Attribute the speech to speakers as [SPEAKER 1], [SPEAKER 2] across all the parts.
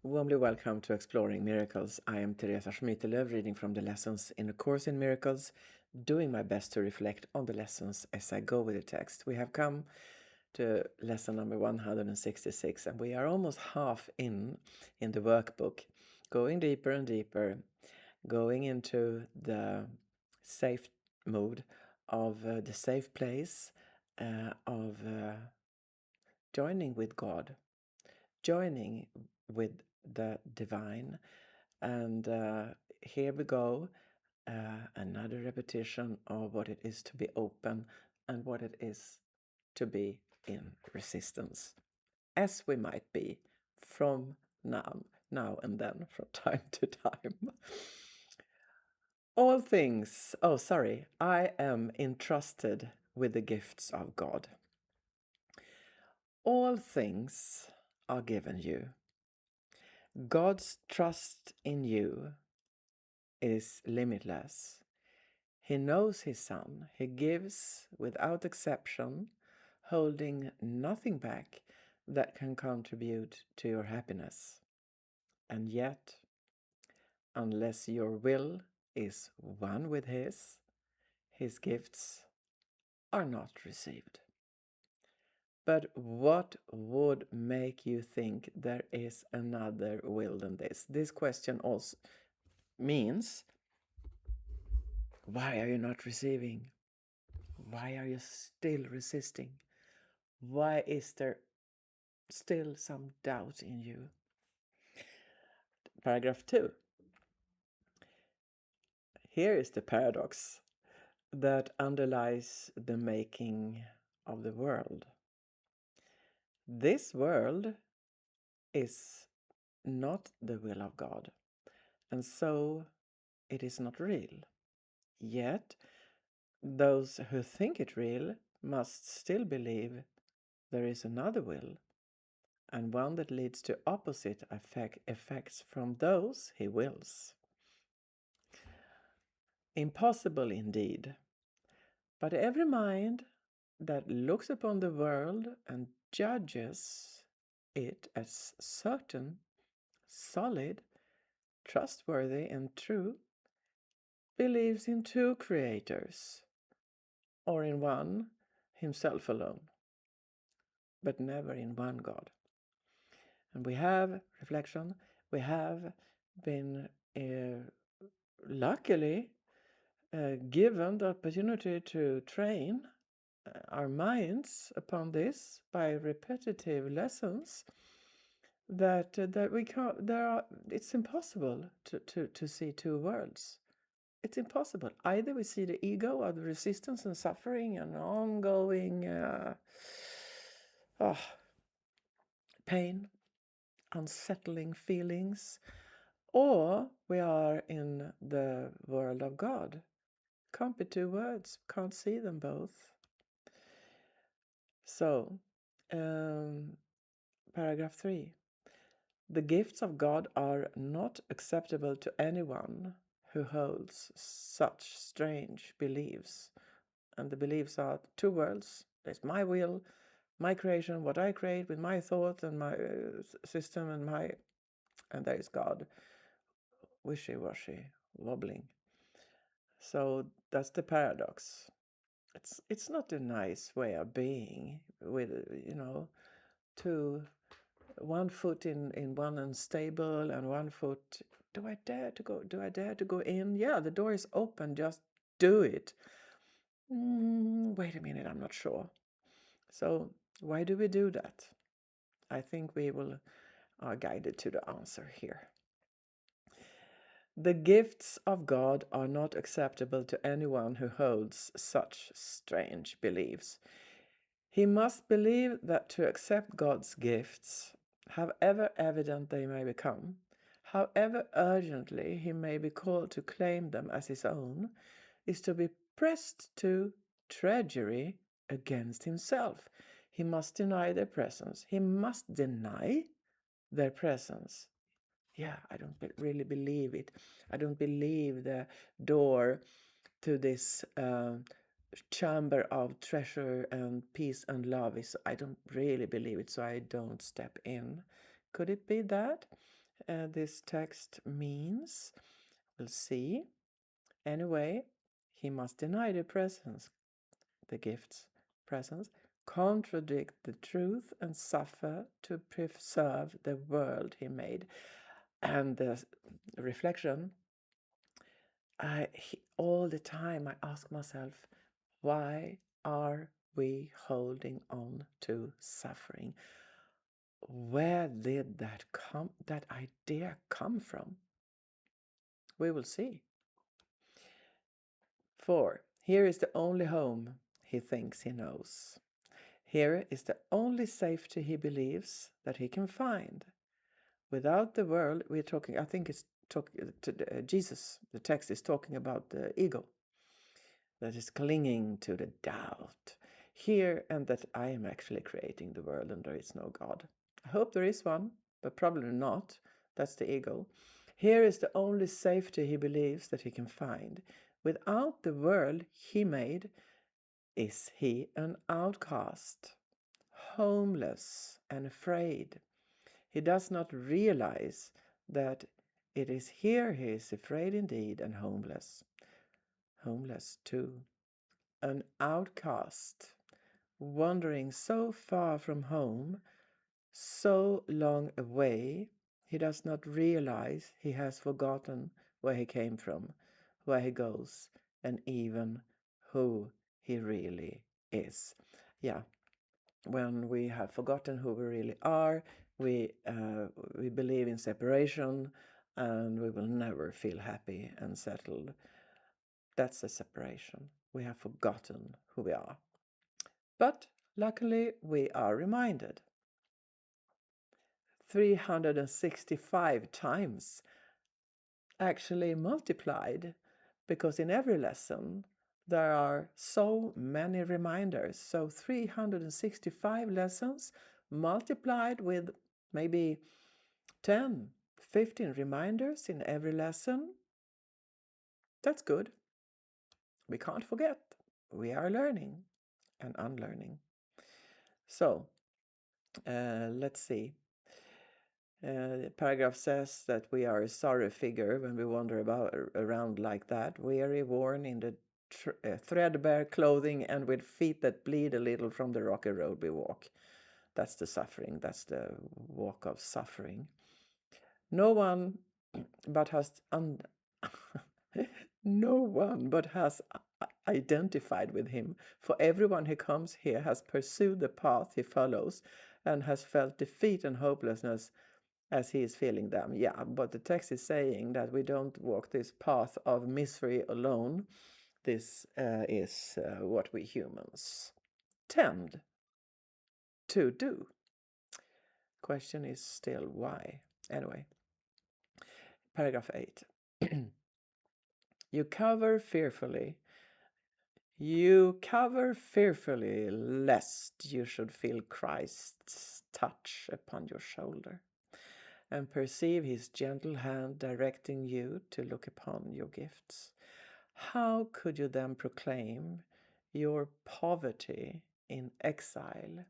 [SPEAKER 1] Warmly welcome to Exploring Miracles. I am Teresa Schmitelöv, reading from the lessons in A Course in Miracles, doing my best to reflect on the lessons as I go with the text. We have come to lesson number 166, and we are almost half in the workbook, going deeper and deeper, going into the safe mood of the safe place of joining with God, joining with the divine. And here we go, another repetition of what it is to be open and what it is to be in resistance, as we might be from now and then, from time to time. I am entrusted with the gifts of God. All things are given you. God's trust in you is limitless. He knows his son. He gives without exception, holding nothing back that can contribute to your happiness. And yet, unless your will is one with his gifts are not received. But what would make you think there is another will than this? This question also means, why are you not receiving? Why are you still resisting? Why is there still some doubt in you? Paragraph 2. Here is the paradox that underlies the making of the world. This world is not the will of God, and so it is not real. Yet, those who think it real must still believe there is another will, and one that leads to opposite effects from those he wills. Impossible indeed, but every mind that looks upon the world and judges it as certain, solid, trustworthy, and true, believes in two creators, or in one, himself alone, but never in one God. And we have, reflection, we have been luckily given the opportunity to train our minds upon this by repetitive lessons that we can't, it's impossible to see two worlds. It's impossible. Either we see the ego or the resistance and suffering and ongoing pain, unsettling feelings, or we are in the world of God. Can't be two words, can't see them both. So, paragraph 3. The gifts of God are not acceptable to anyone who holds such strange beliefs. And the beliefs are two worlds. There's my will, my creation, what I create with my thought and my system, and there is God, wishy-washy, wobbling. So that's the paradox. It's not a nice way of being with, one foot in one unstable and one foot. Do I dare to go? Do I dare to go in? Yeah, the door is open. Just do it. Wait a minute, I'm not sure. So why do we do that? I think we are guided to the answer here. The gifts of God are not acceptable to anyone who holds such strange beliefs. He must believe that to accept God's gifts, however evident they may become, however urgently he may be called to claim them as his own, is to be pressed to treachery against himself. He must deny their presence. He must deny their presence. Yeah, I don't really believe it. I don't believe the door to this chamber of treasure and peace and love is. I don't really believe it, so I don't step in. Could it be that? this text means. We'll see. Anyway, he must deny the presence, the gift's presence, contradict the truth, and suffer to preserve the world he made. And the reflection, all the time I ask myself, why are we holding on to suffering? Where did that idea come from? We will see. 4. Here is the only home he thinks he knows. Here is the only safety he believes that he can find. Without the world, we're talking, I think it's Jesus. The text is talking about the ego that is clinging to the doubt. Here, and that I am actually creating the world and there is no God. I hope there is one, but probably not. That's the ego. Here is the only safety he believes that he can find. Without the world he made, is he an outcast, homeless and afraid. He does not realize that it is here he is afraid indeed and homeless. Homeless too. An outcast, wandering so far from home, so long away, he does not realize he has forgotten where he came from, where he goes, and even who he really is. Yeah, when we have forgotten who we really are, we believe in separation, and we will never feel happy and settled. That's a separation. We have forgotten who we are. But luckily, we are reminded 365 times, actually multiplied, because in every lesson there are so many reminders. So 365 lessons multiplied with maybe 10, 15 reminders in every lesson. That's good. We can't forget. We are learning and unlearning. So let's see. The paragraph says that we are a sorry figure when we wander around like that, weary, worn in the threadbare clothing and with feet that bleed a little from the rocky road we walk. That's the suffering. That's the walk of suffering. No one but has no one but has identified with him, for everyone who comes here has pursued the path he follows and has felt defeat and hopelessness as he is feeling them. Yeah, but the text is saying that we don't walk this path of misery alone. This is what we humans tend to do. Question is still why. Anyway, paragraph 8. You cover fearfully, lest you should feel Christ's touch upon your shoulder and perceive his gentle hand directing you to look upon your gifts. How could you then proclaim your poverty in exile?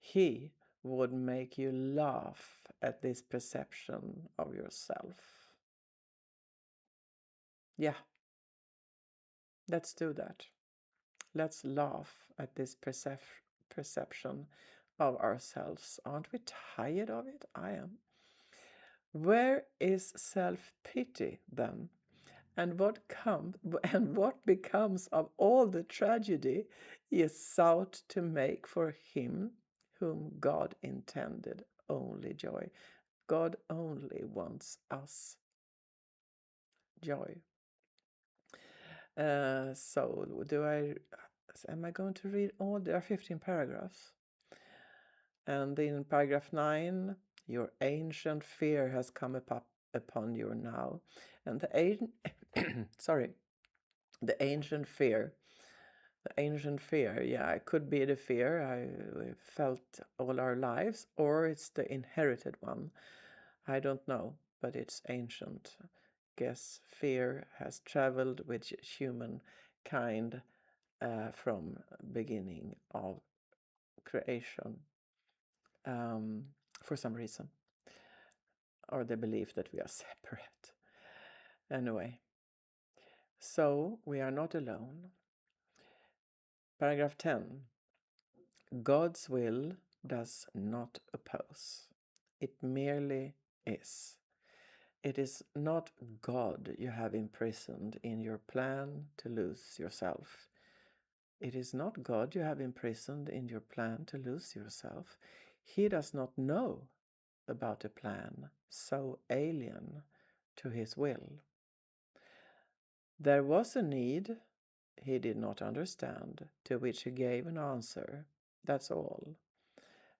[SPEAKER 1] He would make you laugh at this perception of yourself. Yeah, let's do that. Let's laugh at this perception of ourselves. Aren't we tired of it? I am. Where is self-pity then? And what becomes of all the tragedy he is sought to make for him whom God intended only joy? God only wants us joy. So am I going to read all? There are 15 paragraphs. And in paragraph 9, your ancient fear has come upon you now. And the ancient fear. The ancient fear, yeah, it could be the fear we felt all our lives, or it's the inherited one. I don't know, but it's ancient. Guess fear has traveled with humankind from beginning of creation for some reason. or the belief that we are separate. Anyway, so we are not alone. Paragraph 10. God's will does not oppose. It merely is. It is not God you have imprisoned in your plan to lose yourself. It is not God you have imprisoned in your plan to lose yourself. He does not know about a plan so alien to his will. There was a need he did not understand, to which he gave an answer. That's all.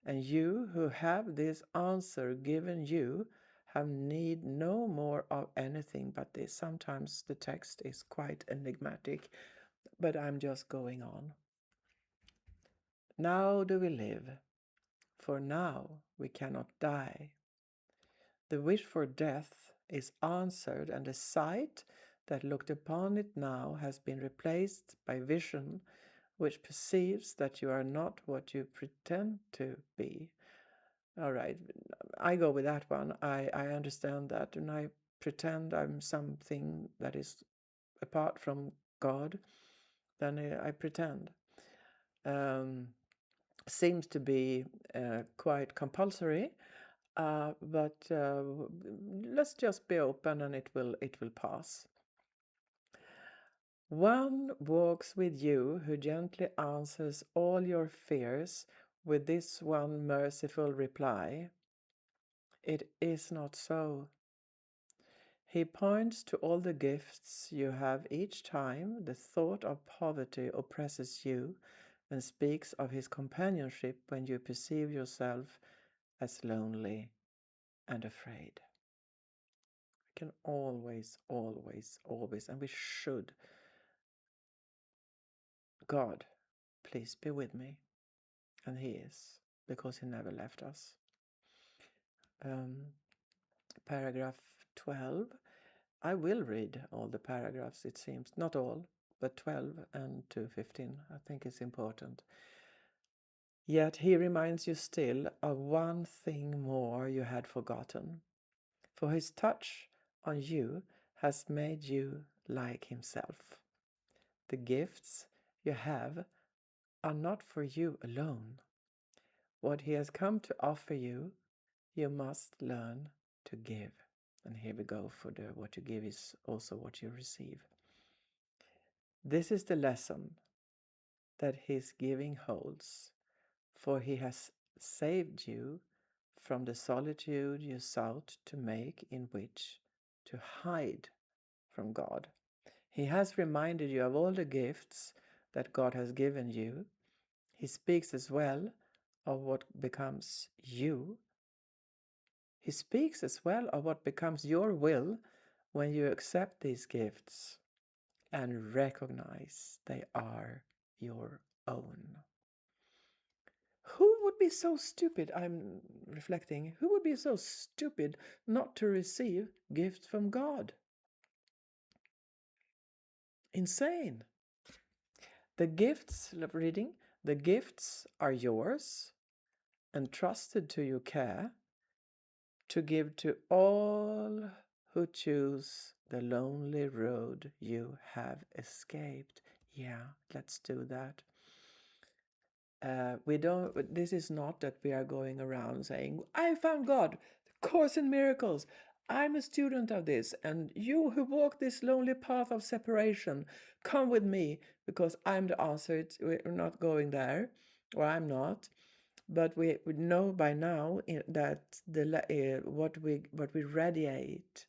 [SPEAKER 1] And you who have this answer given you have need no more of anything but this. Sometimes the text is quite enigmatic, but I'm just going on. Now do we live, for now we cannot die. The wish for death is answered, and the sight that looked upon it now has been replaced by vision, which perceives that you are not what you pretend to be. All right, I go with that one. I understand that, and I pretend I'm something that is apart from God, then I pretend. Seems to be quite compulsory, but let's just be open, and it will pass. One walks with you who gently answers all your fears with this one merciful reply: it is not so. He points to all the gifts you have each time the thought of poverty oppresses you, and speaks of his companionship when you perceive yourself as lonely and afraid. We can always, and we should. God, please be with me. And he is, because he never left us. Paragraph 12. I will read all the paragraphs, it seems. Not all, but 12 and to 15. I think it's important. Yet he reminds you still of one thing more you had forgotten. For his touch on you has made you like himself. The gifts you have are not for you alone. What he has come to offer you, you must learn to give. And here we go for the what you give is also what you receive. This is the lesson that his giving holds, for he has saved you from the solitude you sought to make, in which to hide from God. He has reminded you of all the gifts that God has given you. He speaks as well of what becomes you. He speaks as well of what becomes your will when you accept these gifts and recognize they are your own. Who would be so stupid, I'm reflecting, who would be so stupid not to receive gifts from God? Insane. The gifts, reading, the gifts are yours, entrusted to your care, to give to all who choose the lonely road you have escaped. Yeah, let's do that. This is not that we are going around saying, I found God, the Course in Miracles. I'm a student of this, and you who walk this lonely path of separation, come with me, because I'm the answer. We're not going there, or I'm not. But we know by now that what we radiate.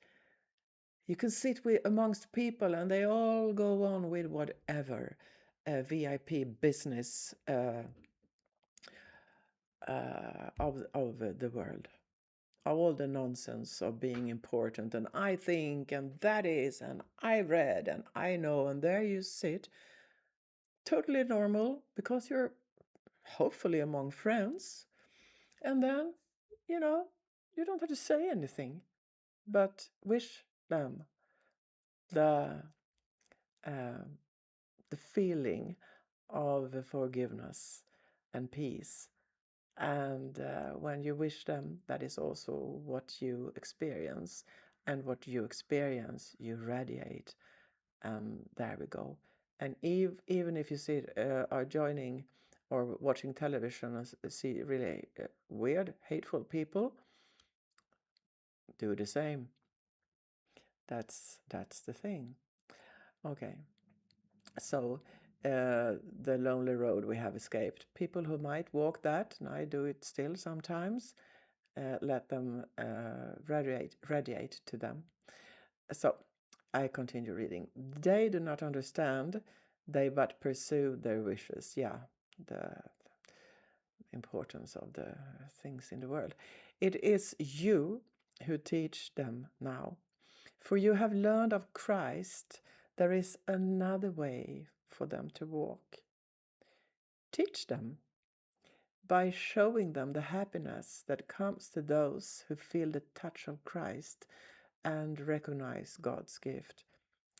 [SPEAKER 1] You can sit amongst people, and they all go on with whatever VIP business of the world, of all the nonsense of being important, and I think, and that is, and I read, and I know, and there you sit, totally normal, because you're hopefully among friends, and then, you don't have to say anything, but wish them the feeling of forgiveness and peace And when you wish them, that is also what you experience. And what you experience, you radiate. And there we go. And even if you are joining or watching television and see really weird, hateful people, do the same. That's the thing. Okay. So the lonely road we have escaped. People who might walk that, and I do it still sometimes, let them radiate to them. So I continue reading. They do not understand, they but pursue their wishes. Yeah, the importance of the things in the world. It is you who teach them now. For you have learned of Christ, there is another way for them to walk. Teach them by showing them the happiness that comes to those who feel the touch of Christ and recognize God's gift.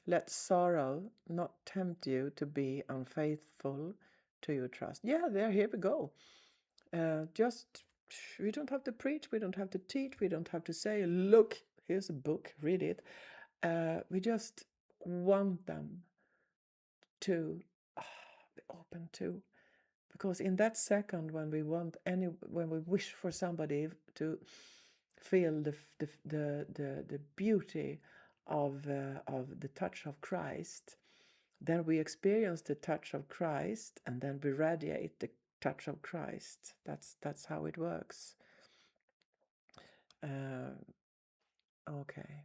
[SPEAKER 1] Let sorrow not tempt you to be unfaithful to your trust. Yeah, here we go. Just, we don't have to preach, we don't have to teach, we don't have to say, look, here's a book, read it. We just want them to be open to. Because in that second, when we wish for somebody to feel the beauty of the touch of Christ, then we experience the touch of Christ, and then we radiate the touch of Christ. That's how it works. Okay.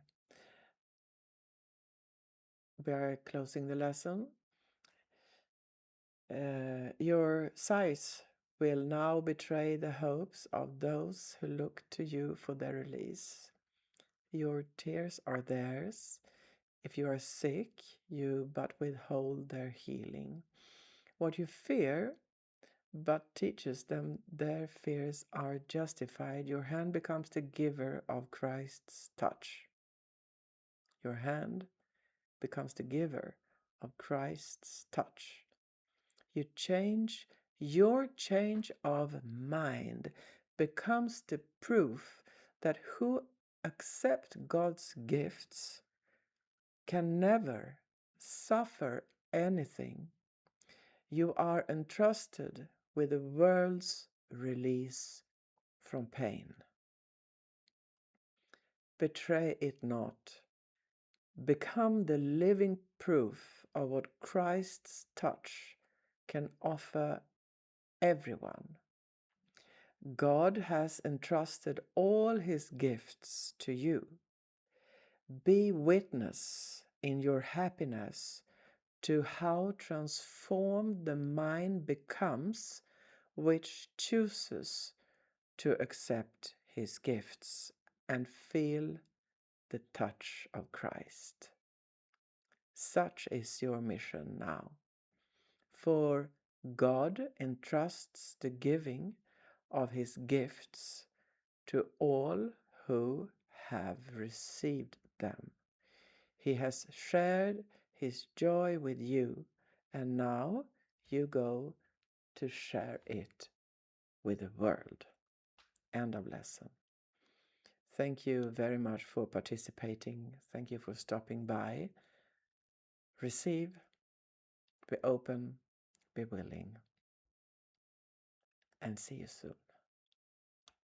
[SPEAKER 1] We are closing the lesson. Your sighs will now betray the hopes of those who look to you for their release. Your tears are theirs. If you are sick, you but withhold their healing. What you fear but teaches them their fears are justified. Your hand becomes the giver of Christ's touch. Your hand becomes the giver of Christ's touch. Your change of mind becomes the proof that who accept God's gifts can never suffer anything. You are entrusted with the world's release from pain. Betray it not. Become the living proof of what Christ's touch can offer everyone. God has entrusted all his gifts to you. Be witness in your happiness to how transformed the mind becomes, which chooses to accept his gifts and feel the touch of Christ. Such is your mission now. For God entrusts the giving of his gifts to all who have received them. He has shared his joy with you, and now you go to share it with the world. End of lesson. Thank you very much for participating. Thank you for stopping by. Receive, be open, be willing, and see you soon.